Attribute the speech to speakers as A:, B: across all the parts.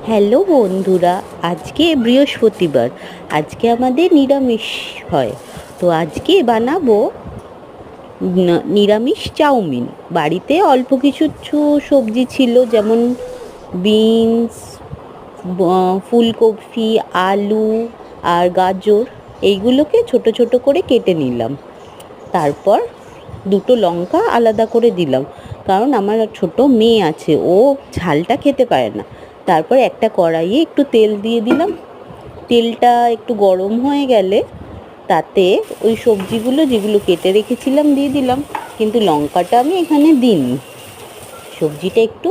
A: Hello বন্ধুরা, আজকে বৃহস্পতিবার। আজকে আমাদের নিরামিষ হয়। তো আজকে বানাবো নিরামিষ চাউমিন। বাড়িতে অল্প কিছু সবজি ছিল, যেমন বিনস, ফুলকপি, আলু আর গাজর। এইগুলোকে ছোট ছোট করে কেটে নিলাম। তারপর দুটো লঙ্কা আলাদা করে দিলাম, কারণ আমার ছোট মেয়ে আছে, ও ঝালটা খেতে পারে না। তারপর একটা কড়াইয়ে একটু তেল দিয়ে দিলাম। তেলটা একটু গরম হয়ে গেলে তাতে ওই সবজিগুলো যেগুলো কেটে রেখেছিলাম দিয়ে দিলাম, কিন্তু লঙ্কাটা আমি এখানে দিইনি। সবজিটা একটু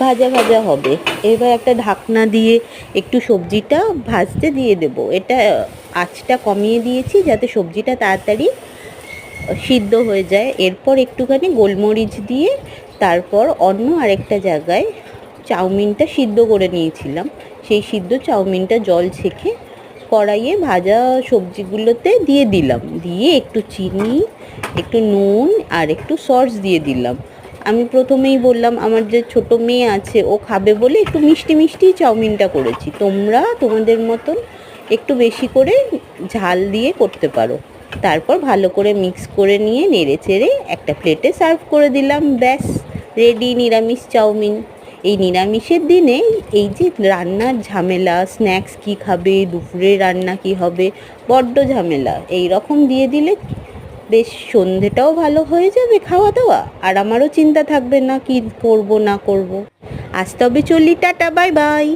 A: ভাজা ভাজা হবে। এবার একটা ঢাকনা দিয়ে একটু সবজিটা ভাজতে দিয়ে দেবো। এটা আঁচটা কমিয়ে দিয়েছি যাতে সবজিটা তাড়াতাড়ি সিদ্ধ হয়ে যায়। এরপর একটুখানি গোলমরিচ দিয়ে তারপর অন্য আরেকটা জায়গায় চাউমিনটা সিদ্ধ করে নিয়েছিলাম, সেই সিদ্ধ চাউমিনটা জল ছেঁকে কড়াইয়ে ভাজা সবজিগুলোতে দিয়ে দিলাম। দিয়ে একটু চিনি, একটু নুন আর একটু সস দিয়ে দিলাম। আমি প্রথমেই বললাম আমার যে ছোট মেয়ে আছে ও খাবে বলে একটু মিষ্টি মিষ্টি চাউমিনটা করেছি। তোমরা তোমাদের মতন একটু বেশি করে ঝাল দিয়ে করতে পারো। তারপর ভালো করে মিক্স করে নিয়ে নেড়ে চেড়ে একটা প্লেটে সার্ভ করে দিলাম। ব্যাস, রেডি নিরামিষ চাউমিন। এই নিরামিষের দিনে এই যে রান্নার ঝামেলা, স্ন্যাক্স কী খাবে, দুপুরে রান্না কী হবে, বড্ড ঝামেলা। এই রকম দিয়ে দিলে বেশ সন্ধেটাও ভালো হয়ে যাবে খাওয়া দাওয়া, আর আমারও চিন্তা থাকবে না কি করব না করব। আজ তবে চলি, টাটা, বাই বাই।